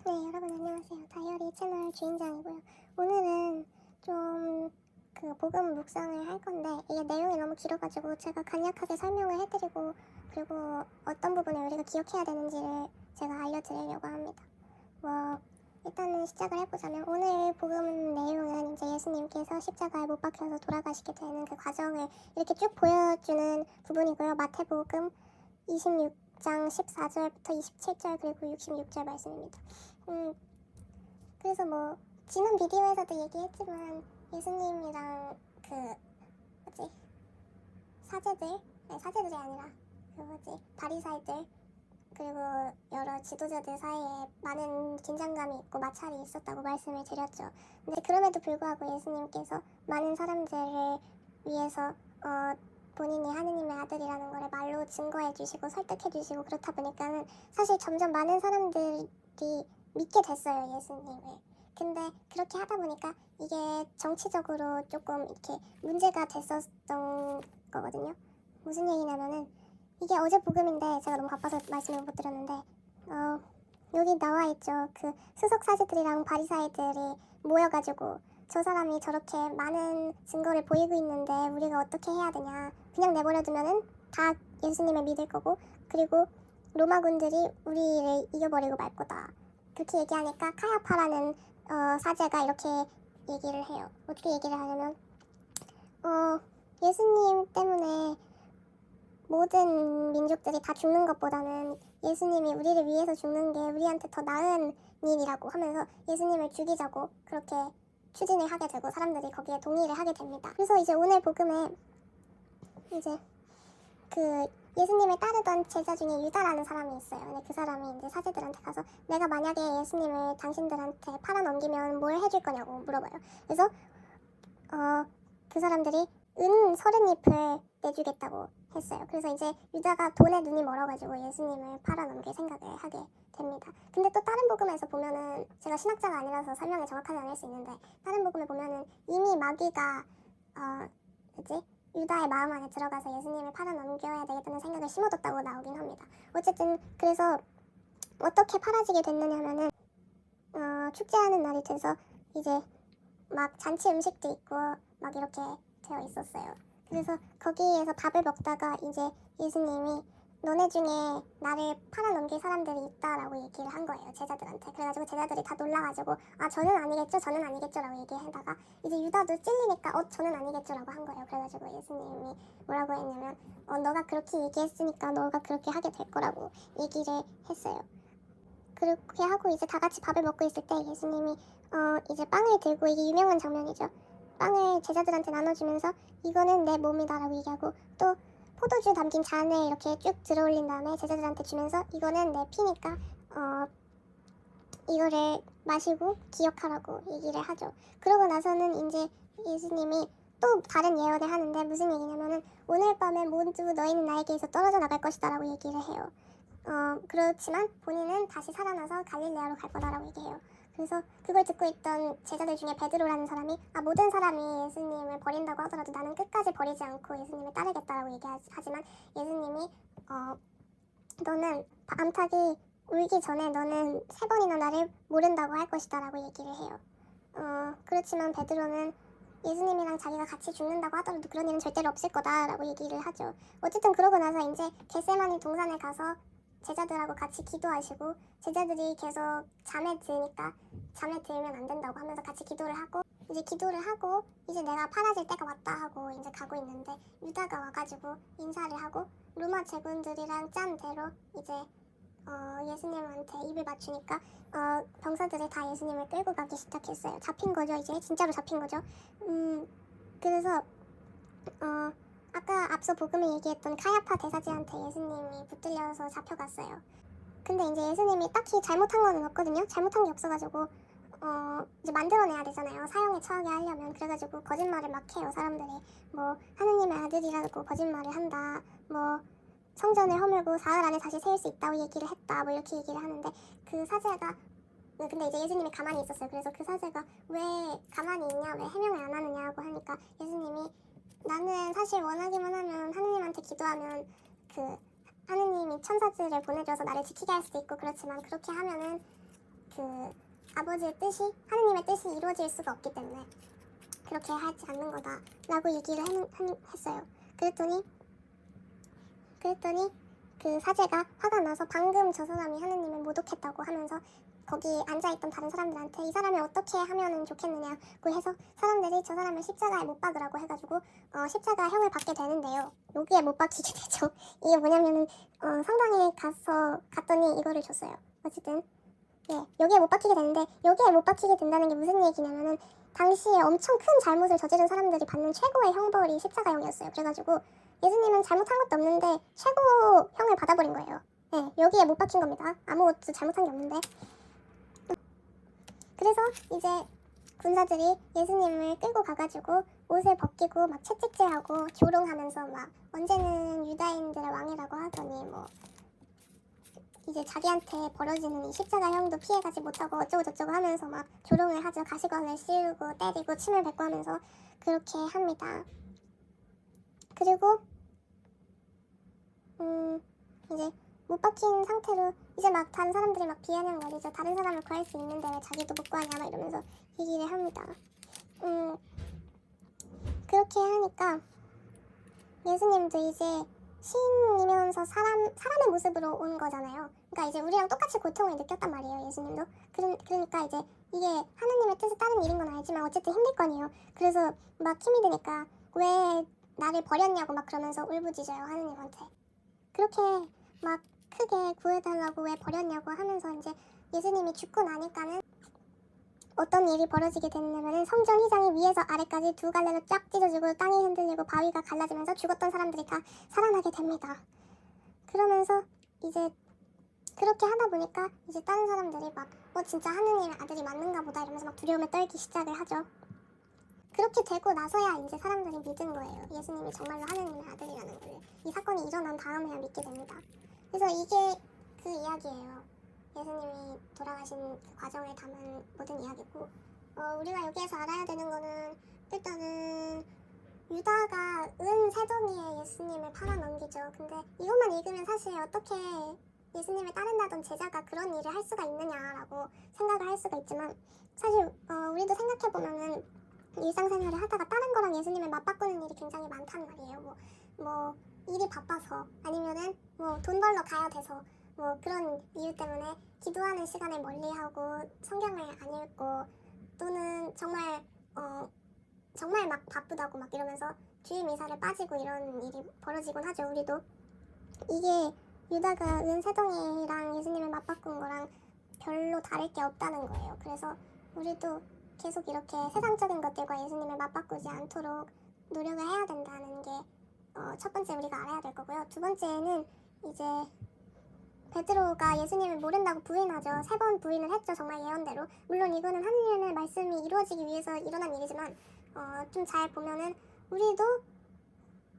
네, 여러분 안녕하세요. 다이어리 채널 주인장이고요. 오늘은 좀 복음 묵상을 할 건데 이게 내용이 너무 길어가지고 제가 간략하게 설명을 해드리고 그리고 어떤 부분을 우리가 기억해야 되는지를 제가 알려드리려고 합니다. 일단은 시작을 해보자면 오늘 복음 내용은 이제 예수님께서 십자가에 못 박혀서 돌아가시게 되는 그 과정을 이렇게 쭉 보여주는 부분이고요. 마태복음 26장 14절부터 27절 그리고 66절 말씀입니다. 그래서 지난 비디오에서도 얘기했지만 예수님이랑 사제들, 아니 사제들이 아니라 바리사이들 그리고 여러 지도자들 사이에 많은 긴장감이 있고 마찰이 있었다고 말씀을 드렸죠. 근데 그럼에도 불구하고 예수님께서 많은 사람들을 위해서 본인이 하느님의 아들이라는 걸 말로 증거해 주시고 설득해 주시고 그렇다 보니까는 사실 점점 많은 사람들이 믿게 됐어요, 예수님을. 근데 그렇게 하다 보니까 이게 정치적으로 조금 이렇게 문제가 됐었던 거거든요. 무슨 얘기냐면은 이게 어제 복음인데 제가 너무 바빠서 말씀을 못 드렸는데 여기 나와 있죠. 그 수석 사제들이랑 바리사이들이 모여가지고 저 사람이 저렇게 많은 증거를 보이고 있는데 우리가 어떻게 해야 되냐. 그냥 내버려두면은 다 예수님을 믿을 거고 그리고 로마군들이 우리를 이겨버리고 말 거다. 그렇게 얘기하니까 카야파라는 사제가 이렇게 얘기를 해요. 어떻게 얘기를 하냐면 예수님 때문에 모든 민족들이 다 죽는 것보다는 예수님이 우리를 위해서 죽는 게 우리한테 더 나은 일이라고 하면서 예수님을 죽이자고 그렇게 추진을 하게 되고 사람들이 거기에 동의를 하게 됩니다. 그래서 이제 오늘 복음에 이제 예수님을 따르던 제자 중에 유다라는 사람이 있어요. 근데 그 사람이 이제 사제들한테 가서 내가 만약에 예수님을 당신들한테 팔아넘기면 뭘 해줄 거냐고 물어봐요. 그래서 그 사람들이 은 30잎을 내주겠다고 했어요. 그래서 이제 유다가 돈에 눈이 멀어가지고 예수님을 팔아넘길 생각을 하게 됩니다. 근데 또 다른 복음에서 보면은 제가 신학자가 아니라서 설명을 정확하게 안 할 수 있는데 다른 복음에 보면은 이미 마귀가 유다의 마음 안에 들어가서 예수님을 팔아넘겨야 되겠다는 생각을 심어뒀다고 나오긴 합니다. 어쨌든 그래서 어떻게 팔아지게 됐느냐면은 축제하는 날이 돼서 이제 막 잔치 음식도 있고 막 이렇게 되어 있었어요. 그래서 거기에서 밥을 먹다가 이제 예수님이 너네 중에 나를 팔아넘길 사람들이 있다라고 얘기를 한 거예요, 제자들한테. 그래가지고 제자들이 다 놀라가지고 저는 아니겠죠, 저는 아니겠죠 라고 얘기하다가 이제 유다도 찔리니까 저는 아니겠죠 라고 한 거예요. 그래가지고 예수님이 뭐라고 했냐면 너가 그렇게 얘기했으니까 너가 그렇게 하게 될 거라고 얘기를 했어요. 그렇게 하고 이제 다 같이 밥을 먹고 있을 때 예수님이 이제 빵을 들고 이게 유명한 장면이죠. 빵을 제자들한테 나눠주면서 이거는 내 몸이다라고 얘기하고 또 포도주 담긴 잔에 이렇게 쭉 들어올린 다음에 제자들한테 주면서 이거는 내 피니까 이거를 마시고 기억하라고 얘기를 하죠. 그러고 나서는 이제 예수님이 또 다른 예언을 하는데 무슨 얘기냐면은 오늘 밤에 모두 너희는 나에게서 떨어져 나갈 것이다 라고 얘기를 해요. 그렇지만 본인은 다시 살아나서 갈릴레아로 갈 거다라고 얘기해요. 그래서 그걸 듣고 있던 제자들 중에 베드로라는 사람이 모든 사람이 예수님을 버린다고 하더라도 나는 끝까지 버리지 않고 예수님을 따르겠다라고 얘기하지만 예수님이 너는 암탉이 울기 전에 너는 3번이나 나를 모른다고 할 것이다 라고 얘기를 해요. 그렇지만 베드로는 예수님이랑 자기가 같이 죽는다고 하더라도 그런 일은 절대로 없을 거다라고 얘기를 하죠. 어쨌든 그러고 나서 이제 겟세마니 동산에 가서 제자들하고 같이 기도하시고 제자들이 계속 잠에 드니까 잠에 들면 안 된다고 하면서 같이 기도를 하고 이제 내가 팔아질 때가 왔다 하고 이제 가고 있는데 유다가 와가지고 인사를 하고 로마 제군들이랑 짠 대로 이제 예수님한테 입을 맞추니까 병사들이 다 예수님을 끌고 가기 시작했어요. 잡힌 거죠. 이제 진짜로 잡힌 거죠. 그래서 아까 앞서 복음에 얘기했던 카야파 대사제한테 예수님이 붙들려서 잡혀갔어요. 근데 이제 예수님이 딱히 잘못한 거는 없거든요. 잘못한 게 없어가지고 이제 만들어내야 되잖아요. 사형에 처하게 하려면. 그래가지고 거짓말을 막 해요, 사람들이. 하느님의 아들이라고 거짓말을 한다. 성전을 허물고 사흘 안에 다시 세울 수 있다고 얘기를 했다. 이렇게 얘기를 하는데 그 사제가 근데 이제 예수님이 가만히 있었어요. 그래서 그 사제가 왜 가만히 있냐, 왜 해명을 안 하느냐고 하니까 예수님이 나는 사실 원하기만 하면 하느님한테 기도하면 하느님이 천사들을 보내줘서 나를 지키게 할 수도 있고 그렇지만 그렇게 하면은 그 아버지의 뜻이 하느님의 뜻이 이루어질 수가 없기 때문에 그렇게 하지 않는 거다라고 얘기를 했어요. 그랬더니 그 사제가 화가 나서 방금 저 사람이 하느님을 모독했다고 하면서 거기 앉아있던 다른 사람들한테 이 사람이 어떻게 하면은 좋겠느냐고 해서 사람들이 저 사람을 십자가에 못 박으라고 해가지고 십자가형을 받게 되는데요. 여기에 못 박히게 되죠. 이게 뭐냐면은 성당에 갔더니 이거를 줬어요. 어쨌든 예, 여기에 못 박히게 되는데 여기에 못 박히게 된다는 게 무슨 얘기냐면은 당시에 엄청 큰 잘못을 저지른 사람들이 받는 최고의 형벌이 십자가형이었어요. 그래가지고 예수님은 잘못한 것도 없는데 최고형을 받아버린 거예요. 예, 여기에 못 박힌 겁니다. 아무것도 잘못한 게 없는데. 그래서 이제 군사들이 예수님을 끌고 가가지고 옷을 벗기고 막 채찍질하고 조롱하면서 막 언제는 유다인들의 왕이라고 하더니 뭐 이제 자기한테 벌어지는 이 십자가형도 피해가지 못하고 어쩌고 저쩌고 하면서 막 조롱을 하죠. 가시관을 씌우고 때리고 침을 뱉고 하면서 그렇게 합니다. 그리고 이제 못 박힌 상태로 이제 막 다른 사람들이 막 비아냥 거리죠. 다른 사람을 구할 수 있는데 왜 자기도 못 구하냐 막 이러면서 얘기를 합니다. 그렇게 하니까 예수님도 이제 시인이면서 사람의 모습으로 온 거잖아요. 그러니까 이제 우리랑 똑같이 고통을 느꼈단 말이에요. 예수님도. 그러니까 이제 이게 하느님의 뜻에 따른 일인 건 알지만 어쨌든 힘들 거 아니에요. 그래서 막 힘이 드니까 왜 나를 버렸냐고 막 그러면서 울부짖어요. 하느님한테. 그렇게 막 크게 구해달라고 왜 버렸냐고 하면서 이제 예수님이 죽고 나니까는 어떤 일이 벌어지게 됐냐면은 성전 휘장이 위에서 아래까지 두 갈래로 쫙 찢어지고 땅이 흔들리고 바위가 갈라지면서 죽었던 사람들이 다 살아나게 됩니다. 그러면서 이제 그렇게 하다 보니까 이제 다른 사람들이 막 진짜 하느님의 아들이 맞는가 보다 이러면서 막 두려움에 떨기 시작을 하죠. 그렇게 되고 나서야 이제 사람들이 믿은 거예요. 예수님이 정말로 하느님의 아들이라는 걸. 이 사건이 일어난 다음에야 믿게 됩니다. 그래서 이게 그 이야기예요. 예수님이 돌아가신 그 과정을 담은 모든 이야기고 우리가 여기에서 알아야 되는 거는 일단은 유다가 은 세덩이에 예수님을 팔아넘기죠. 근데 이것만 읽으면 사실 어떻게 예수님을 따른다던 제자가 그런 일을 할 수가 있느냐라고 생각을 할 수가 있지만 사실 우리도 생각해보면은 일상생활을 하다가 다른 거랑 예수님을 맞바꾸는 일이 굉장히 많단 말이에요. 뭐 일이 바빠서 아니면은 뭐 돈 벌러 가야 돼서 뭐 그런 이유 때문에 기도하는 시간을 멀리하고 성경을 안 읽고 또는 정말 막 바쁘다고 막 이러면서 주일 미사를 빠지고 이런 일이 벌어지곤 하죠. 우리도 이게 유다가 은세덩이랑 예수님을 맞바꾼 거랑 별로 다를 게 없다는 거예요. 그래서 우리도 계속 이렇게 세상적인 것들과 예수님을 맞바꾸지 않도록 노력을 해야 된다는 게 첫 번째 우리가 알아야 될 거고요. 두 번째는 이제 베드로가 예수님을 모른다고 부인하죠. 3번 부인을 했죠. 정말 예언대로. 물론 이거는 하느님의 말씀이 이루어지기 위해서 일어난 일이지만 좀 잘 보면은 우리도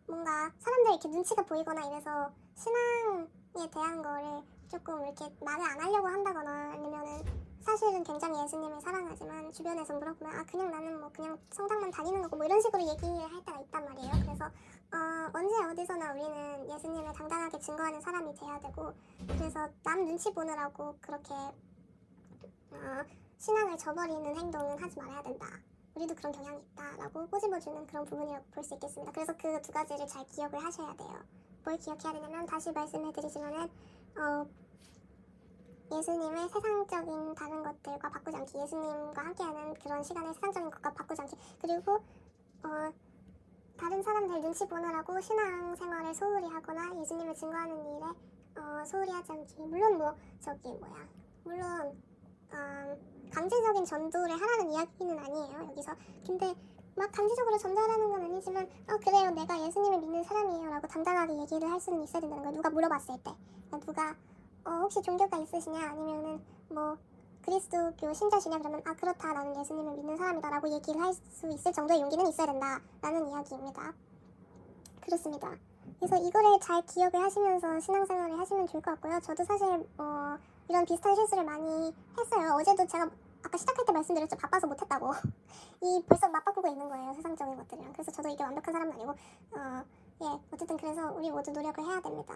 뭔가 사람들이 이렇게 눈치가 보이거나 이래서 신앙에 대한 거를 조금 이렇게 말을 안 하려고 한다거나 아니면은 사실은 굉장히 예수님을 사랑하지만 주변에서 물어보면 그냥 나는 뭐 그냥 성당만 다니는 거고 뭐 이런 식으로 얘기를 할 때가 있단 말이에요. 그래서 언제 어디서나 우리는 예수님을 당당하게 증거하는 사람이 돼야 되고 그래서 남 눈치 보느라고 그렇게 신앙을 저버리는 행동은 하지 말아야 된다. 우리도 그런 경향이 있다라고 꼬집어주는 그런 부분이라고 볼 수 있겠습니다. 그래서 그 두 가지를 잘 기억을 하셔야 돼요. 뭘 기억해야 되냐면 다시 말씀해드리지만은 예수님의 세상적인 다른 것들과 바꾸지 않기, 예수님과 함께하는 그런 시간을 세상적인 것과 바꾸지 않기, 그리고 다른 사람들 눈치 보느라고 신앙생활을 소홀히 하거나 예수님을 증거하는 일에 소홀히 하지 않기. 물론 물론 강제적인 전도를 하라는 이야기는 아니에요 여기서. 근데 막 강제적으로 전도하라는 건 아니지만 그래요 내가 예수님을 믿는 사람이에요 라고 당당하게 얘기를 할 수는 있어야 된다는 거예요. 누가 물어봤을 때 누가 혹시 종교가 있으시냐 아니면은 뭐 그리스도교 신자시냐 그러면 그렇다 나는 예수님을 믿는 사람이다 라고 얘기를 할 수 있을 정도의 용기는 있어야 된다 라는 이야기입니다. 그렇습니다. 그래서 이거를 잘 기억을 하시면서 신앙생활을 하시면 좋을 것 같고요. 저도 사실 이런 비슷한 실수를 많이 했어요. 어제도 제가 아까 시작할 때 말씀드렸죠. 바빠서 못했다고. 벌써 맞바꾸고 있는 거예요. 세상적인 것들이랑. 그래서 저도 이게 완벽한 사람은 아니고 어쨌든 그래서 우리 모두 노력을 해야 됩니다.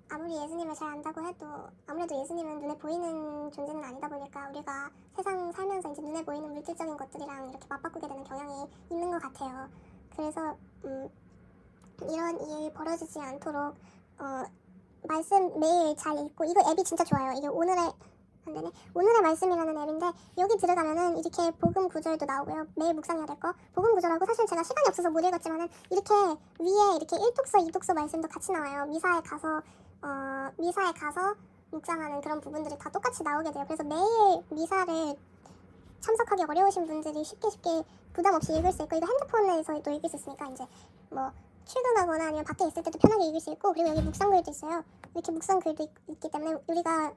아무리 예수님을 잘 안다고 해도 아무래도 예수님은 눈에 보이는 존재는 아니다 보니까 우리가 세상 살면서 이제 눈에 보이는 물질적인 것들이랑 이렇게 맞바꾸게 되는 경향이 있는 것 같아요. 그래서 이런 일이 벌어지지 않도록 말씀 매일 잘 읽고, 이거 앱이 진짜 좋아요. 이게 오늘의 말씀이라는 앱인데 여기 들어가면은 이렇게 복음 구절도 나오고요. 매일 묵상해야 될 거 복음 구절하고, 사실 제가 시간이 없어서 못 읽었지만은 이렇게 위에 이렇게 1독서 2독서 말씀도 같이 나와요. 미사에 가서 묵상하는 그런 부분들이 다 똑같이 나오게 돼요. 그래서 매일 미사를 참석하기 어려우신 분들이 쉽게 부담 없이 읽을 수 있고, 이거 핸드폰에서도 읽을 수 있으니까 이제 뭐 출근하거나 아니면 밖에 있을 때도 편하게 읽을 수 있고, 그리고 여기 묵상글도 있어요. 이렇게 묵상글도 있기 때문에 우리가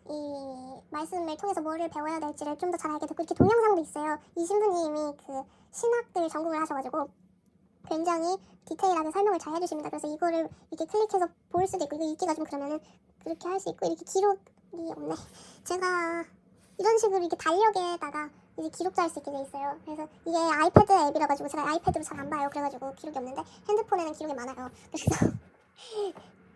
이 말씀을 통해서 뭐를 배워야 될지를 좀 더 잘 알게 되고, 이렇게 동영상도 있어요. 이 신부님이 그 신학들 전공을 하셔가지고 굉장히 디테일하게 설명을 잘 해주십니다. 그래서 이거를 이렇게 클릭해서 볼 수도 있고, 이거 읽기가 좀 그러면은 그렇게 할 수 있고, 이렇게 기록이 없네. 제가 이런 식으로 이렇게 달력에다가 이제 기록도 할 수 있게 돼 있어요. 그래서 이게 아이패드 앱이라 가지고 제가 아이패드로 잘 안 봐요. 그래가지고 기록이 없는데 핸드폰에는 기록이 많아요. 그래서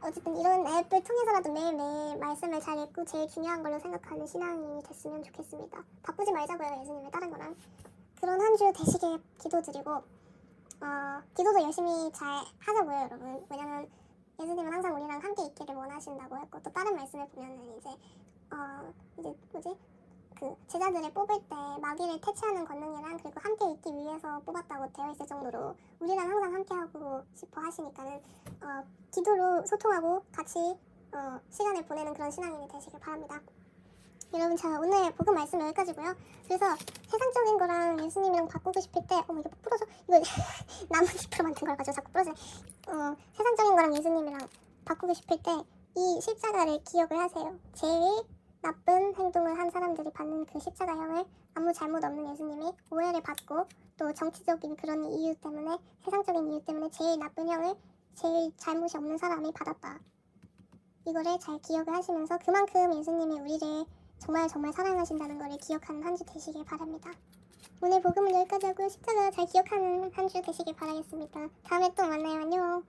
어쨌든 이런 앱을 통해서라도 매일매일 말씀을 잘 읽고 제일 중요한 걸로 생각하는 신앙인이 됐으면 좋겠습니다. 바꾸지 말자고요, 예수님의 다른 거랑. 그런 한 주 되시길 기도드리고, 기도도 열심히 잘 하자고요, 여러분. 왜냐면 예수님은 항상 우리랑 함께 있기를 원하신다고 했고, 또 다른 말씀을 보면은 이제 그 제자들을 뽑을 때 마귀를 퇴치하는 권능이랑 그리고 함께 있기 위해서 뽑았다고 되어 있을 정도로 우리랑 항상 함께 하고 싶어 하시니까는 기도로 소통하고 같이 시간을 보내는 그런 신앙인이 되시길 바랍니다. 여러분, 자, 오늘 복음 말씀 여기까지고요. 그래서 세상적인 거랑 예수님이랑 바꾸고 싶을 때 이거 부러져. 이거 나뭇잎으로 만든 걸 가지고 자꾸 부러지네. 세상적인 거랑 예수님이랑 바꾸고 싶을 때 이 십자가를 기억을 하세요. 제일 나쁜 행동을 한 사람들이 받는 그 십자가형을 아무 잘못 없는 예수님이 오해를 받고, 또 정치적인 그런 이유 때문에, 세상적인 이유 때문에 제일 나쁜 형을 제일 잘못이 없는 사람이 받았다. 이거를 잘 기억을 하시면서 그만큼 예수님이 우리를 정말 사랑하신다는 것을 기억하는 한 주 되시길 바랍니다. 오늘 복음은 여기까지 하고 십자가 잘 기억하는 한 주 되시길 바라겠습니다. 다음에 또 만나요. 안녕.